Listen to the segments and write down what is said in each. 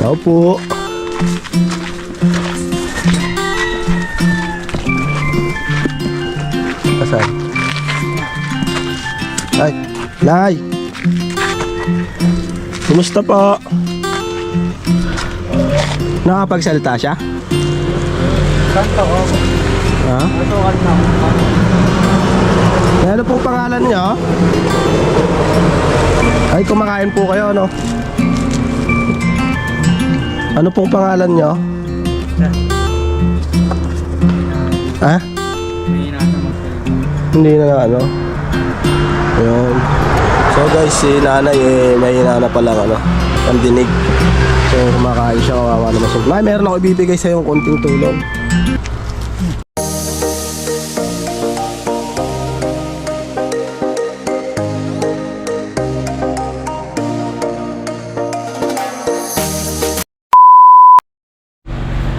Tao po. Asan? Ay, Nay. Kumusta po? Nakapagsalita siya? Kanto ko. Ha? Ito kanto. Ano pong pangalan niyo? Ay, kumakain po kayo, no? Ano pong pangalan niyo? Ha? May inasamot ko. Hindi na ano. Ayun. So guys, si nanay may na palang ano, pandinig. So kumakain siya, kawawa naman siya. Nay, meron ako ibibigay sa yung konting tulong.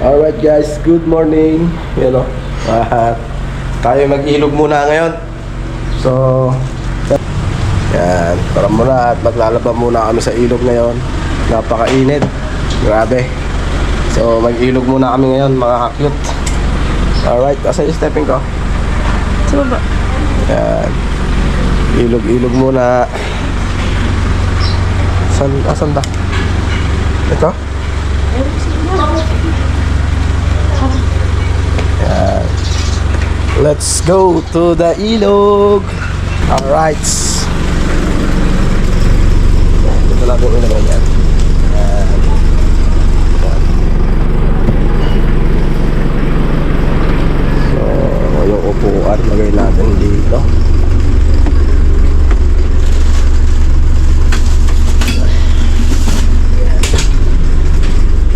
Alright guys, good morning. Yan o. Tayo mag-ilog muna ngayon. So, yan. Tara muna at maglalaba muna kami sa ilog ngayon. Napakainit. Grabe. So, mag-ilog muna kami ngayon, mga ka-cute. Alright, asa yung stepping ko? Sa baba. Yan. Ilog-ilog muna. Asan ba? Ito? Yan. Let's go to the ilog. Alright. Ito lang yung ilagay yan. Yan. So, yung upuan lagay natin dito.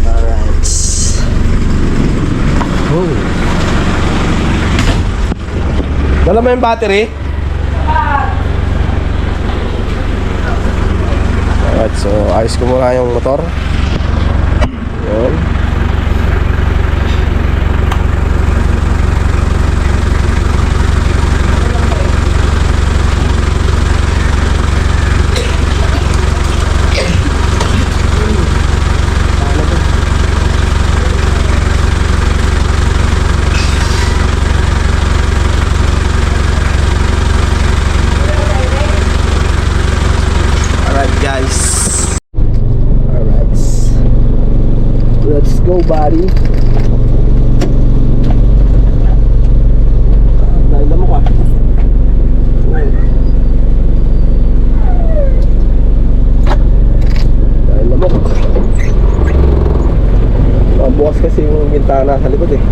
Alright. Oh. Dala mo yung battery? Alright, so ayos ko muna yung motor. Yun. Guys, alright, let's go buddy. Dahil mo ka. Dahil mo ka. Bukas kasi yung bintana sa likod eh.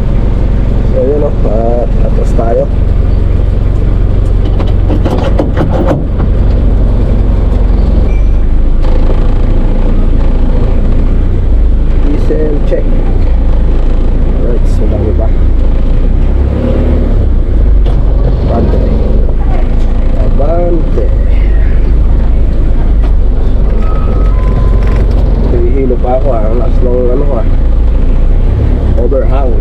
So yun o, tapos tayo. Check. Alright, so dami pa. Abante. Abante. Hihilo pa ako ang last long ano ko overhang.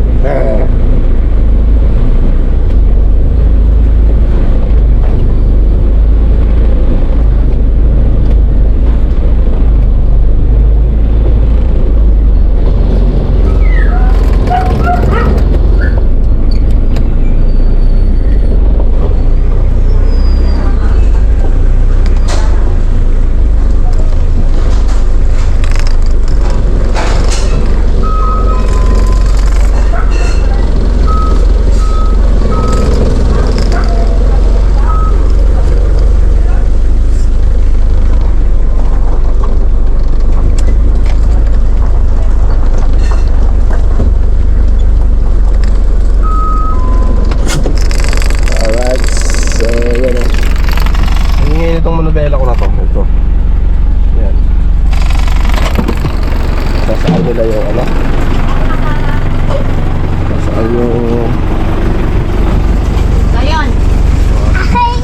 Itong manubela ko na to. Ito. Yan. Sasaan nila yung ano? Sasaan yung... Ayan. Hey!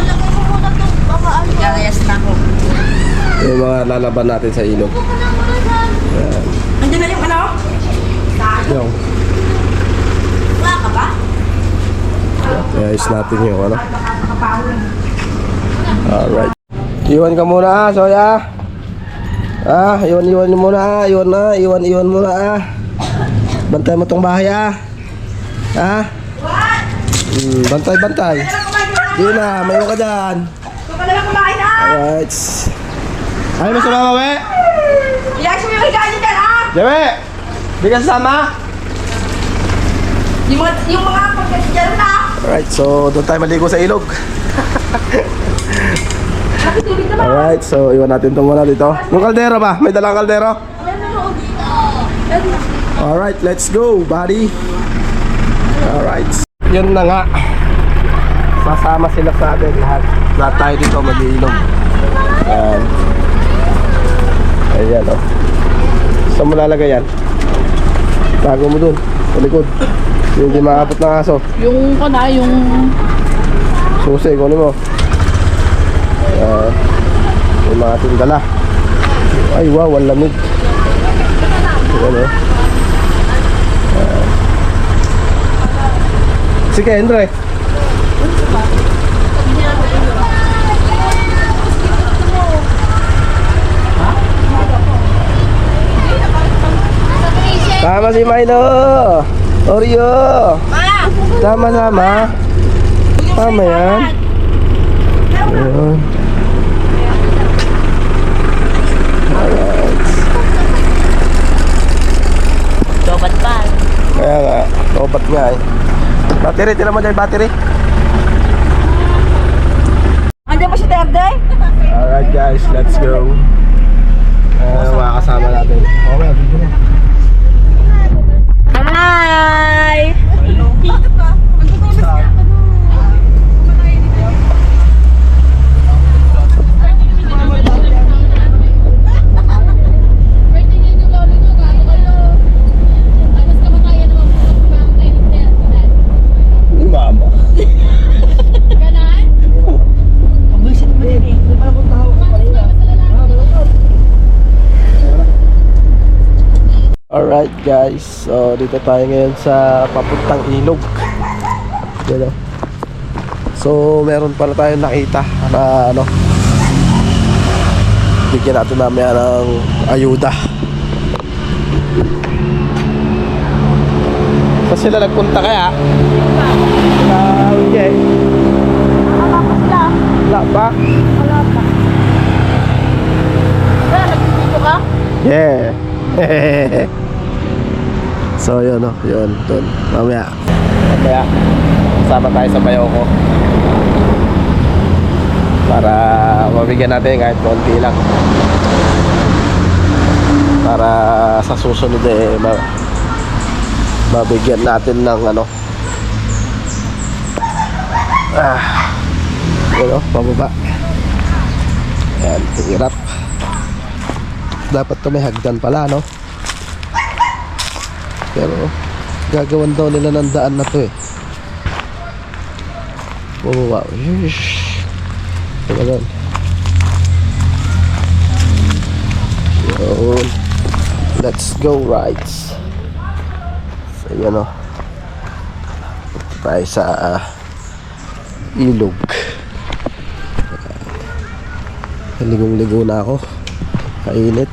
Lagay mo muna ito. Baka ano. Yes na ako. Yung mga lalaban natin sa ilog. Yan. Andiyan na yung ano? Yung. Wala ka ba? Ayos natin yung ano. Alright. Iwan ka muna ha, Soya. Iwan mo muna iwan mo na Bantay mo tong bahay bantay. Di na, mayo ka dyan. Alright. Ay, mo sumama, we? Jawe! Di ka sasama? Yung mga pagkakasya na. Alright, so doon tayo maligo sa ilog. Nakitubig naman. Alright, so iwan natin ito muna dito. Yung kaldero ba? May dalang kaldero? Alright, let's go, buddy. Alright. Yun na nga. Sasama sila sa atin lahat. Lahat tayo dito mag-iilog. Ayan, oh. Saan mo lalagay yan? Tago mo dun, sa likod. Yung hindi maabot ng aso. Yung Susi, kunin mo. Yung mga tindala. Ay, wow, ang lamig. Ayan, oh. Sige, Andre. Tama si Milo. Oreo. Sama-sama. Tama yan. Ayun. Alright. Sobat pa. Kaya nga, obat nga eh. Battery, tira mo dyan yung battery. Andiyan pa si Terde? Alright guys, let's go. Mga kasama natin. Okay, dito na. Hi! Mama. Alright guys, so dito tayo ngayon sa papuntang ilog. Yan o. So meron pala tayong nakita na ano, bigyan natin mamaya ng ayuda. Saan sila nagpunta kaya? Okay. Wala pa? Nagpipito ka? Yeah. So yun o, yun, dun. Mamaya kasama tayo sa bayaw ko para mabigyan natin kahit konti lang, para sa susunod mabigyan natin ng ano, yun o, pababa. Yan, hirap. Dapat to may hagdan pala, no? Pero gagawan daw nila ng daan na to eh. Oh wow. Talagang. Yun. Let's go rides. So yan o. Punta tayo sa ilog. Ligong-ligo na ako. Kainit.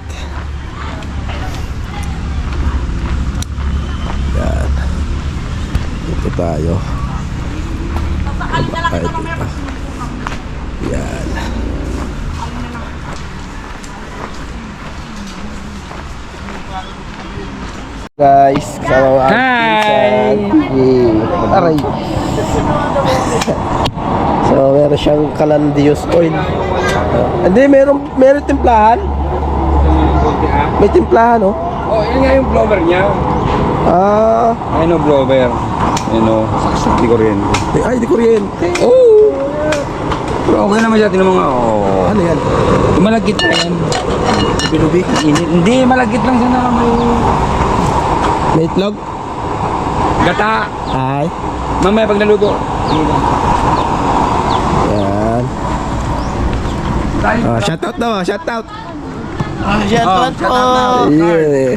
Yan. Dito tayo. Baba tayo dito. Yan. Guys, kasama ang Hi! Aray. So, meron siyang Calandius oil. Hindi, meron timplahan. May timplahan, no? Oh, yun nga yung blower niya. Ayun o, blower. Ayun o, di kuryente. Ay, di kuryente. Oh! Pero okay naman siya, tinan mo nga. Oh. Ano yan? Malagkit na yan. Binubi? Init. Hindi, malagkit lang siya na may May itlog? gata. Ay. Mamaya pag naluto. Yan. Shoutout daw, shoutout. Shoutout po. Yun eh.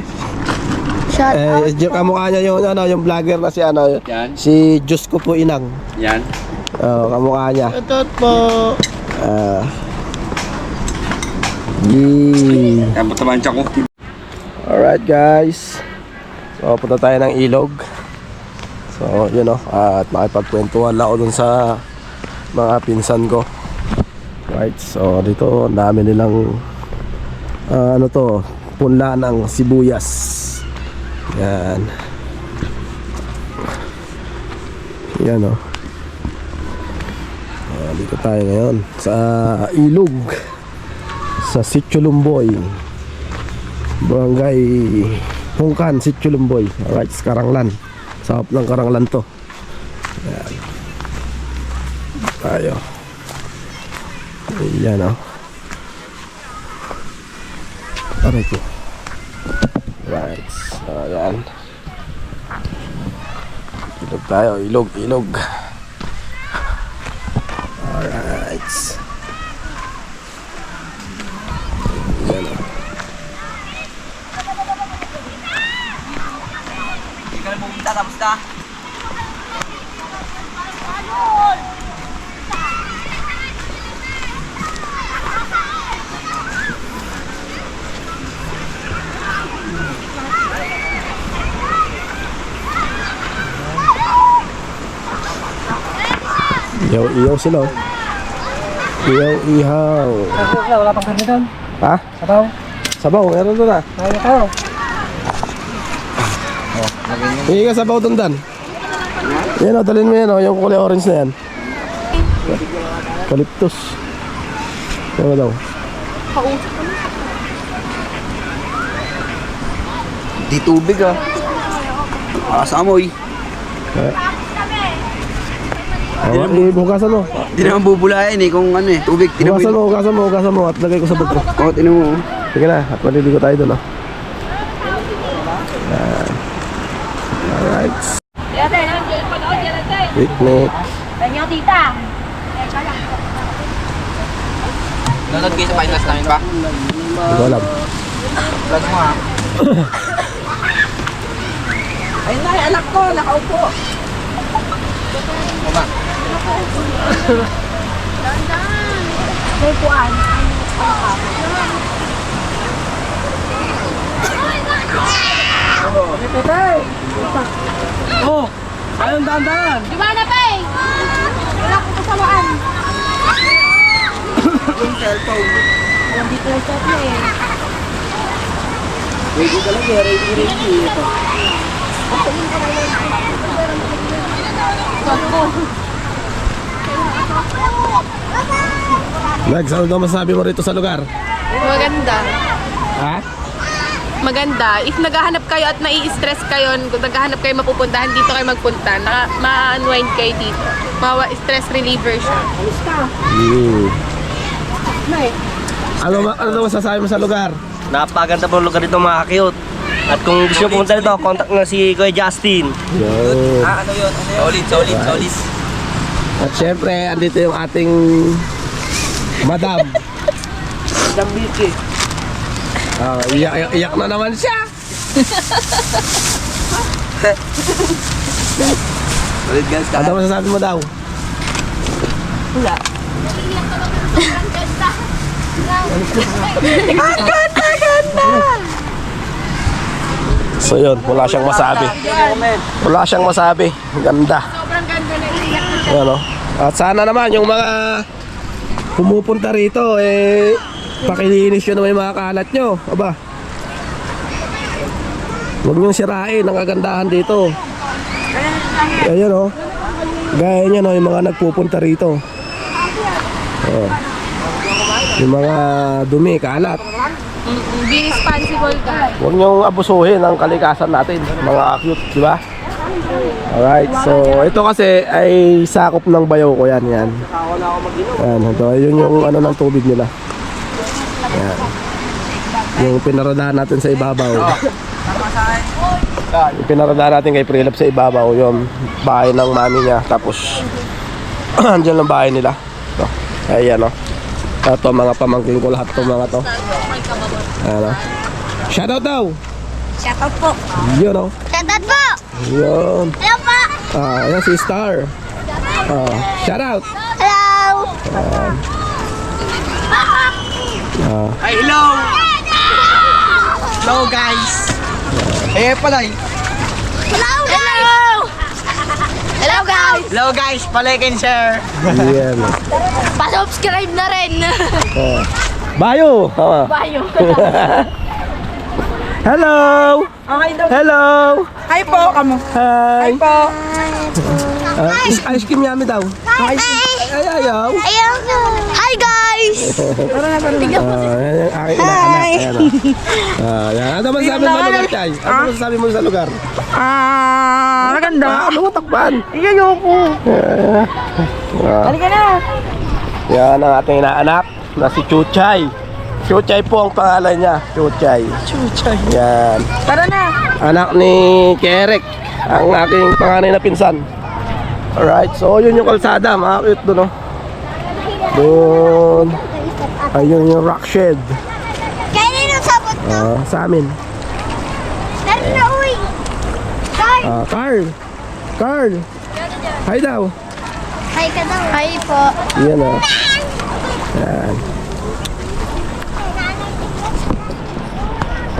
Shoutout. Yung kamukha niya yung ano, yung vlogger na si ano, Yan. si Diyos ko po inang. Yan. Kamukha niya. Shoutout po. Yee. Kaya matamaan siya ko. Alright guys. So punta tayo ng ilog. So yun o. At makipagkwentuhan ako dun sa mga pinsan ko. Right. So dito dami nilang ano to, punla ng sibuyas. Yan. Yan o. Dito tayo ngayon sa ilog sa Sitio Lumboy, Barangay Hungkan, Sitio Lumboy. Alright, sa Karanglan. Sa hap ng Karanglan to. Ayan. Tayo. Ayan o. Aray ko. Right. So, ayan. Ilog tayo. Ilog, ilog. Alright. Ayan o. Hindi ka na pumunta, tapos na. Iyaw sila oh. Ihaw. Wala pang karne doon. Ha? Sabaw. Sabaw, meron doon ah. Kaya tayo. Hindi ka sabaw doon Dan. Yan o, dalhin mo yan o, yung kulay orange na yan. Eucalyptus. Ano daw? Di tubig ah. Asamoy. Bukasan mo. Di naman bubulain eh kung ano eh. Tubig. Bukasan mo at lagay ko sa bag ko. Oo, tinan mo. Sige na, at maliligo tayo doon oh. Yan. Alright. Picnic. Kanyang tita. Nanood kayo sa finals namin ba? Hindi ko alam. Vlog mo ha. Ayun na, anak ko, nakaupo. Mama. May puan. Oh! Ayun, daan! Di ba na pa eh? Wala ko kasawaan. Yung cellphone. Alam dito lang siya eh. Ready talaga, ready. Lex, ano daw masasabi mo rito sa lugar? Maganda. Ha? Maganda. If naghahanap kayo at nai-stress kayo, kung naghahanap kayo mapupuntahan, dito kayo magpunta. Ma-unwind kayo dito. Stress reliever siya. Ano daw masasabi mo sa lugar? Napakaganda po lugar dito mga cute. At kung gusto nyo pumunta dito, contact nga si Kuya Justin. Yo. Ano yun? Solid. At syempre, andito yung ating Madam. Madam Vicky. Iyak na naman siya. Solid guys. Ano masasabi mo daw? So yun, wala siyang masabi. Wala siyang masabi. Ganda. Sobrang ganda na iiyak na siya. Ano? At sana naman yung mga pumupunta rito, pakilinis nyo naman yung mga kalat nyo. Aba. Huwag nyong sirain ang kagandahan dito. Ayan o. Gaya nyo no, yung mga nagpupunta rito. Oh. Yung mga dumi, kalat. Be responsible ka. Huwag niyong abusuhin ang kalikasan natin, mga cute, di ba? Alright, so ito kasi ay sakop ng bayaw ko yan. Yan, ito, yun yung ano ng tubig nila. Yan. Yung pinaradahan natin sa ibabaw. Yung pinaradahan natin kay Prilap sa ibabaw, yung bahay ng mami niya. Tapos, andyan ang bahay nila. Ito, ayan o. Ito, mga pamangkin ko lahat itong mga to. Ano? Shoutout daw! Shoutout po. Yun o. Shoutout po. Yun. Hello po. Ayan si Star. Shoutout! Hello. Ay, hello! Hello guys. Eh pala eh. Hello guys! Hello guys! Hello guys, palike and share. Ayan. Pa-subscribe na rin! Bayo! Tama. Bayo! Hello! Okay daw. Hello! Hi po, kamo. Hi! Po. Ice cream yummy daw. Ay, ayaw. Hi guys! Tingnan mo si... Ayan yung aking anak. Ayan, ayan. Ano man sabi mo sa lugar, Chay? Ano man sabi mo sa lugar? Maganda. Ano mo takpan? Iyayoko. Halika na. Yan ang ating inaanak na si Chuchay. Chuchay po ang pangalan niya. Chuchay. Chuchay. Yan. Tara na. Anak ni Kerek. Ang aking panganay na pinsan. Alright, so yun yung kalsada. Mga cute doon, oh. Doon. Ayun yung rock shed. Kainin ang sabot to! Sa amin. Dali na uwi! Carl! Carl. Carl. Hi daw. Hi ka daw! Hi po! Yan, oh. Yan.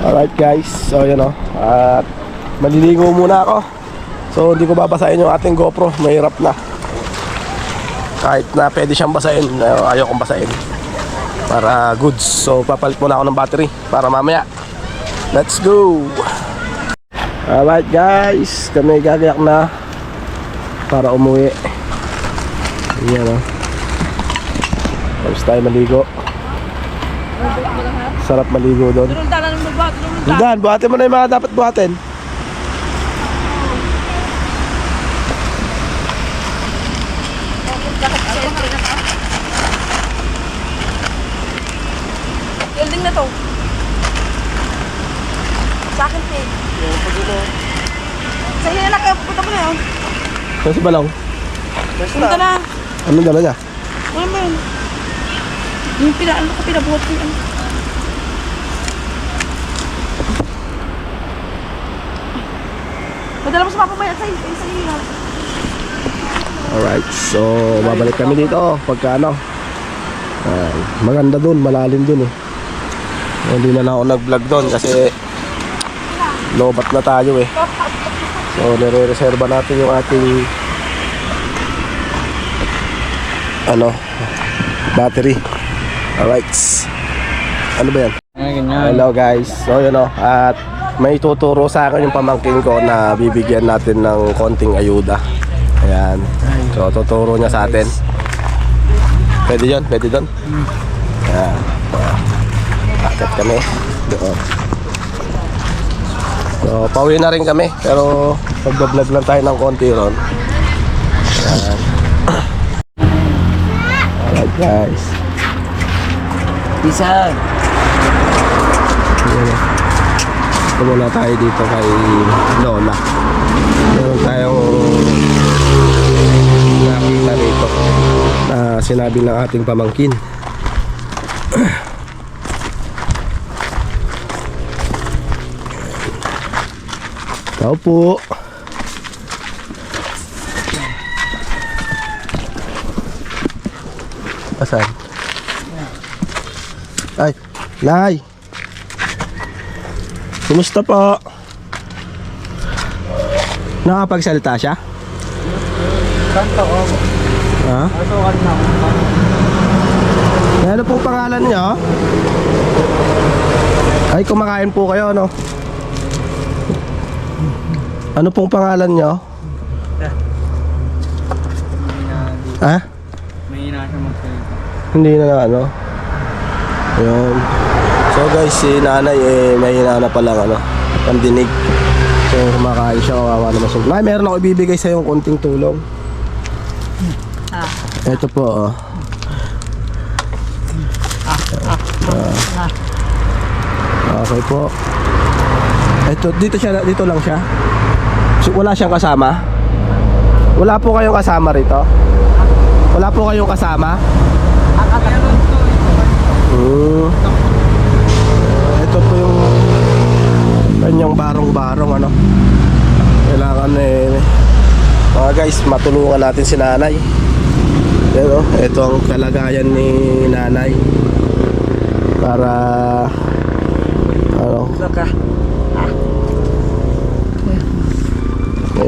Alright guys, so yun, oh. At maliligo muna ako. So hindi ko babasahin yung ating GoPro, mahirap na. Kahit na pwede siyang basahin, ayaw kong basahin para goods. So papalit muna ako ng battery para mamaya. Let's go. Alright guys, kami gagayak na para umuwi. Yan, oh. Tapos tayo maligo. Sarap maligo doon. Dan, buhatin mo na yung mga dapat buhatin. Building na to. Sa akin, Peg. Sa'yo na nakapunta mo na yun. Saan si Balong? Punta na. Anong dala niya? Ano ba yun? Yung pinabuhat ko yun. Madala mo sa mapamaya sa'yo. Alright, so babalik kami dito pagka ano. Maganda dun, malalim dun, eh. Hindi na ako nag-vlog doon kasi lobat na tayo, eh. So nire-reserva natin yung ating ano, battery. Alright. Ano ba yan? Hello guys. So yun, oh. At may tuturo sa akin yung pamangkin ko na bibigyan natin ng konting ayuda. Ayan. So tuturo niya sa atin. Pwede yun? Pwede doon? Ayan. Akit kami doon. So pauwi na rin kami. Pero magbablog lang tayo ng konti ron. Ayan. Alright guys. Isa. Tumula tayo dito kay Lola. Meron tayong nakita rito na sinabi ng ating pamangkin. Tao po. Asan? Ay, Nay. Kumusta po? Nakapagsalita siya? Kanta ko. Ha? Ito kanta ko. Ano pong pangalan niyo? Ay, kumakain po kayo, no? Ano pong pangalan niyo? Ha? May ina siya magsalita. Hindi na ano. Ayun. So guys, si nanay may na palang ano, pandinig. So kumakain siya, kawawa naman siya. Nay, meron ako ibibigay sa yung konting tulong. Ito po, oh. Okay po. Ito, dito lang siya. So, wala siyang kasama. Wala po kayong kasama rito. Wala po kayong kasama. Ito po yung kanyang barong-barong, ano. Kailangan mga guys, matulungan natin si nanay. Pero ito ang kalagayan ni nanay para ano,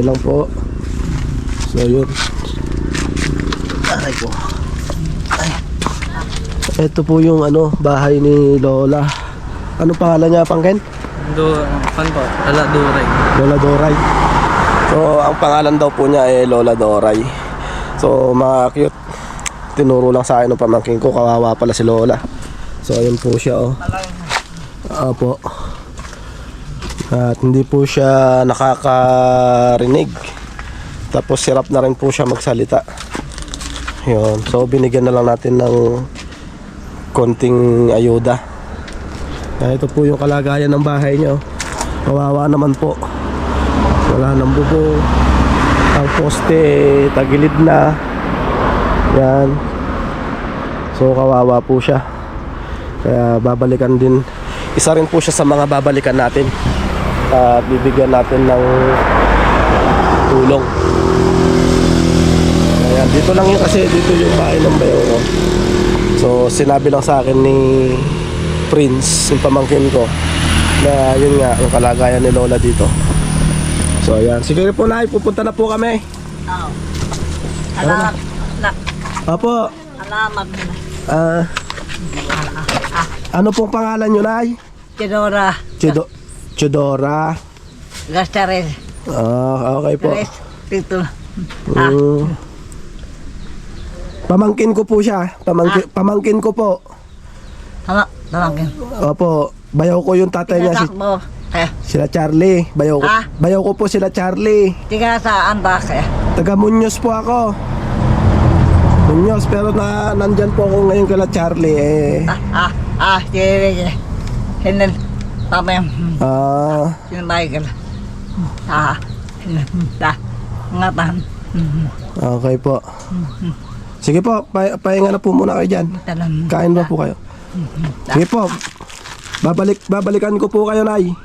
lang po. So yun. Aray ko. Ay. Ito po yung ano, bahay ni Lola. Ano pangalan niya, Pangken? Lola Doray. So ang pangalan daw po niya ay Lola Doray. So mga cute, tinuro lang sa akin ng pamangkin ko, kawawa pala si Lola. So ayun po siya, oh. Opo. At hindi po siya nakakarinig. Tapos sirap na rin po siya magsalita. Yun. So binigyan na lang natin ng konting ayuda. Ito po yung kalagayan ng bahay niya, oh. Kawawa naman po. Wala nang bubong. Ang poste tagilid na. Yan. So kawawa po siya. Kaya babalikan din. Isa rin po siya sa mga babalikan natin. At bibigyan natin ng tulong. Ayan, dito lang yun kasi dito yung bahay ng bayo ko. So sinabi lang sa akin ni Prince, yung pamangkin ko, na yun nga, yung kalagayan ni Lola dito. So ayan, sige po na, pupunta na po kami. Oo. Alamat. Opo. Alamat. Ano pong pangalan nyo, Nay? Chidora. Chidora. Gastares. Okay po. Pito. Pamangkin ko po siya. Pamangkin ko po. Tamangkin. Opo. Bayaw ko yung tatay niya. Mo. Sila Charlie. Bayaw ko po sila Charlie. Tiga saan ba kaya? Taga Muñoz po ako. Muñoz, pero nandyan po ako ngayon kala Charlie. Sige. Hinan. Pamay. Sinabay ka na. Ngatan. Okay po. Sige po, pahinga na po muna kayo dyan. Kain ba po kayo? Sige po. Babalikan ko po kayo, Nay.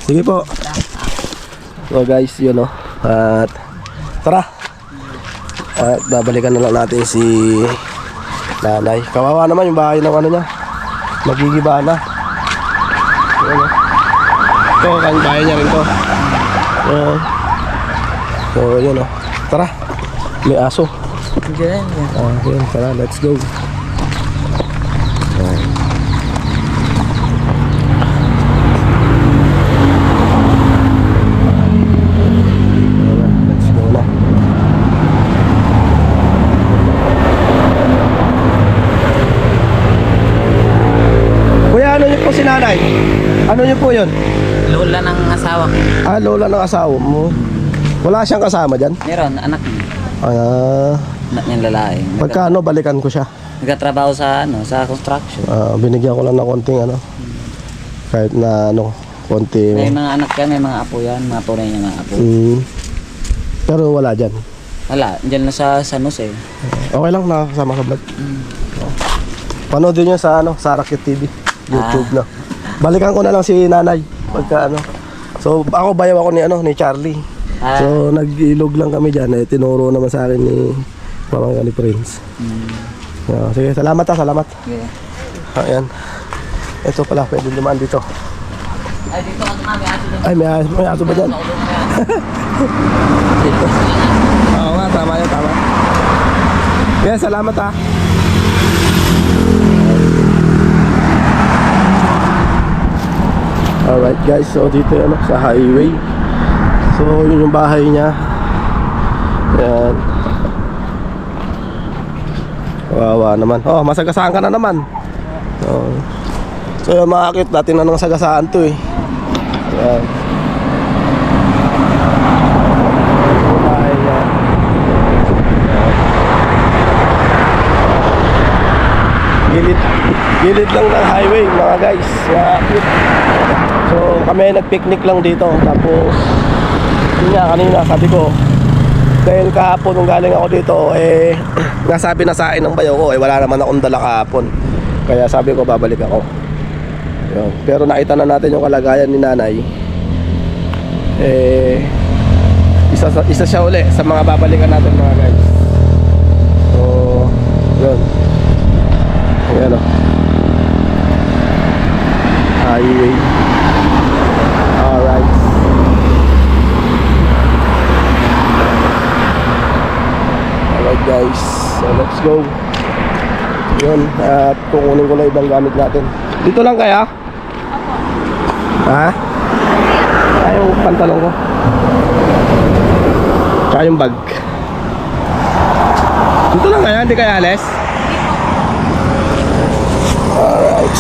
Sige po. So guys, yun o. At tara. At babalikan na lang natin si Nanay. Kawawa naman yung bahay ng ano niya. Magigiba na. Yun o. Ito, ang bahay niya rin to. So yun o. Tara. May aso. Okay, tara, let's go. Let's go na. Kuya, ano niyo po si Nanay? Ano niyo po yun? Lola ng asawa ko. Lola ng asawa mo. Wala siyang kasama dyan? Meron, anak niya. Anak niyang lalaki. Pagka balikan ko siya. Nagkatrabaho sa construction. Binigyan ko lang ng konting kahit na konti. May mga anak yan, may mga apo yan, mga tunay niya mga apo. Pero wala dyan. Wala, dyan na sa San Jose. Okay lang, nakakasama ka vlog. Panoodin nyo sa Sarakit TV, YouTube na. Balikan ko na lang si Nanay pagka So ako bayaw ako ni Charlie. So nag-ilog lang kami dyan, tinuro naman sa akin ni pamangkin ni Prince. Sige, salamat salamat. Yeah. Ayan. Ito pala, pwede dumaan dito. Ay, dito ka naman, may aso dyan. Ay, may aso ba dyan? Oo nga, tama yan, tama. Yeah, salamat ha. Alright guys, so dito sa highway. So yun yung bahay niya. Ayan. Kawawa naman. Masagasaan ka na naman. So yung mga akit, dati na nang sagasaan to eh. Ayan. Bahay niya. Gilid lang ng highway mga guys. So kami nagpicnic lang dito. Tapos yun nga kanina sabi ko, dahil kahapon nung galing ako dito nasabi na sa akin ng bayaw ko wala naman akong dala kahapon. Kaya sabi ko babalik ako. Yun. Pero nakita na natin yung kalagayan ni Nanay. Isa siya uli sa mga babalikan natin mga guys. So yun. Ayan o. Highway. Alright. let's go. Yun, at kukunin ko lang ibang gamit natin. Dito lang kaya? Ha? Ay, yung pantalon ko. Tsaka yung bag. Dito lang kaya? Hindi kaya alis? Alright.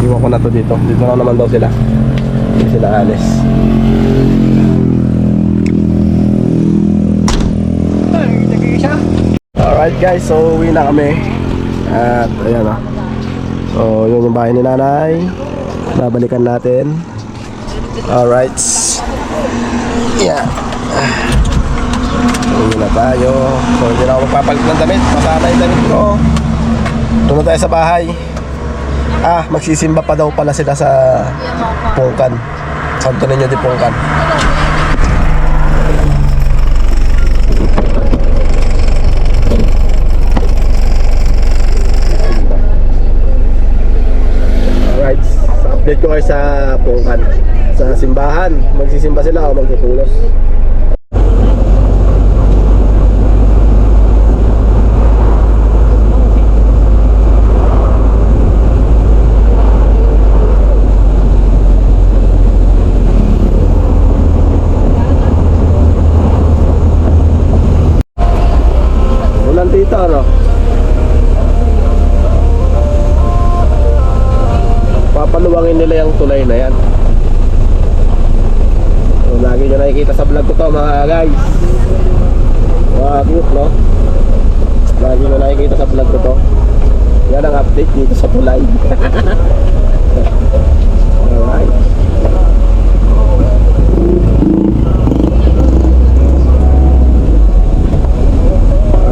Iwan ko na to dito. Dito lang naman daw sila. Hindi sila alis. Alright guys, so uwi na kami. At ayan o. So yun yung bahay ni nanay. Babalikan natin. Alright. Yeah. Uwi na tayo. So hindi na ako magpapalit ng damit. Masama yung damit ko. Doon na tayo sa bahay. Magsisimba pa daw pala sila sa Pungkan. Santo Niño de Pungkan. Alright, sa update ko kayo sa Pungkan. Sa simbahan, magsisimba sila o magtutulos. Ulan dito, ano? Papaluwangin nila yung tulay na yan. So, lagi nyo nakikita sa vlog ko to mga guys. Wow, cute no? Lagi nyo nakikita sa vlog ko to. Yan ang update dito sa tulay. Alright.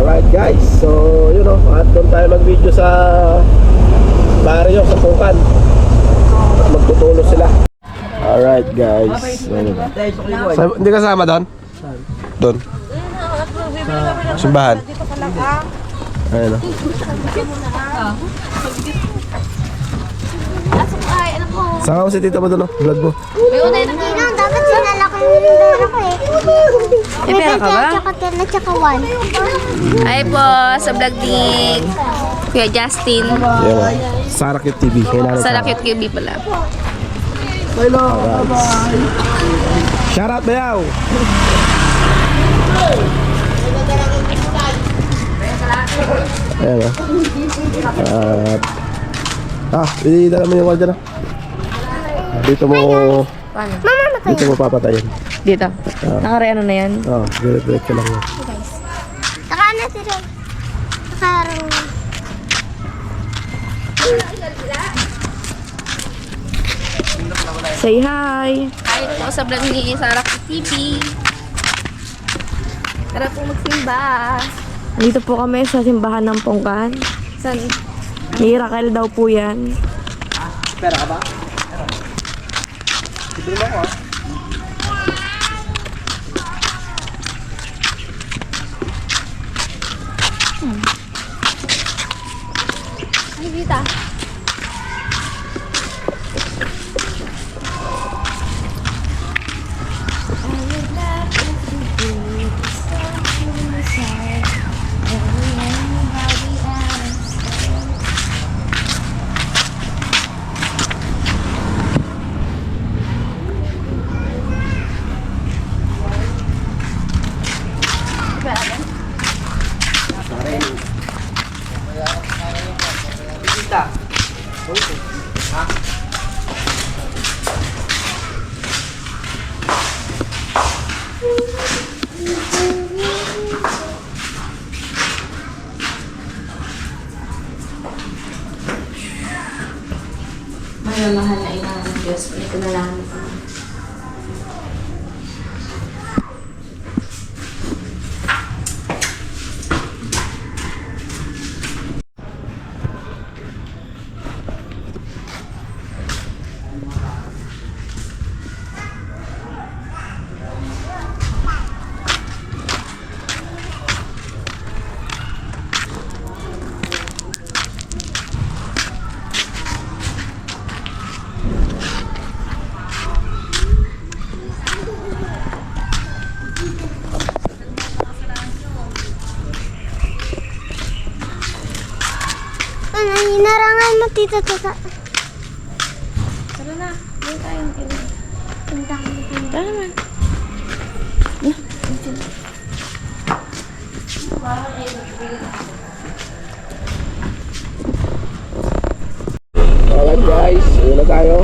Alright guys, so yun o, at doon tayo mag-video sa barrio, sa Pungkan. At magtutulos sila. Alright guys, hindi ka sama doon? Doon? Simbahan? Ayun o. Sama mo si tita mo doon o, vlog mo. May unay na Ginang, dapat sinala ko yung pera ko eh. May pera ka ba? Tsaka one. Ay po, sa vlog ni Kuya Justin. Ayun o. Sara Cute TV. Sa Lakit QB pala. Shoutout Bayaw! Ayan o. Idala mo yung wall dyan o. Dito mo... Dito mo papatayin. Dito. Nakare ano na yan? Direct lang yan. Saka na si Ron. Nakarang... Say hi! Hi po sa vlog ni Sarah TV. Tara po magsimba. Dito po kami sa simbahan ng Pungkan. San? Miracle daw po yan. Pera ka ba? Dito mo ako Ay, Vita. Mahal na ina ng Diyos. Ito na lang. Harangan mo, tita, tata. Tara na. Hindi tayong iba. Ang dami. Tara na. Alright guys, yun na tayo.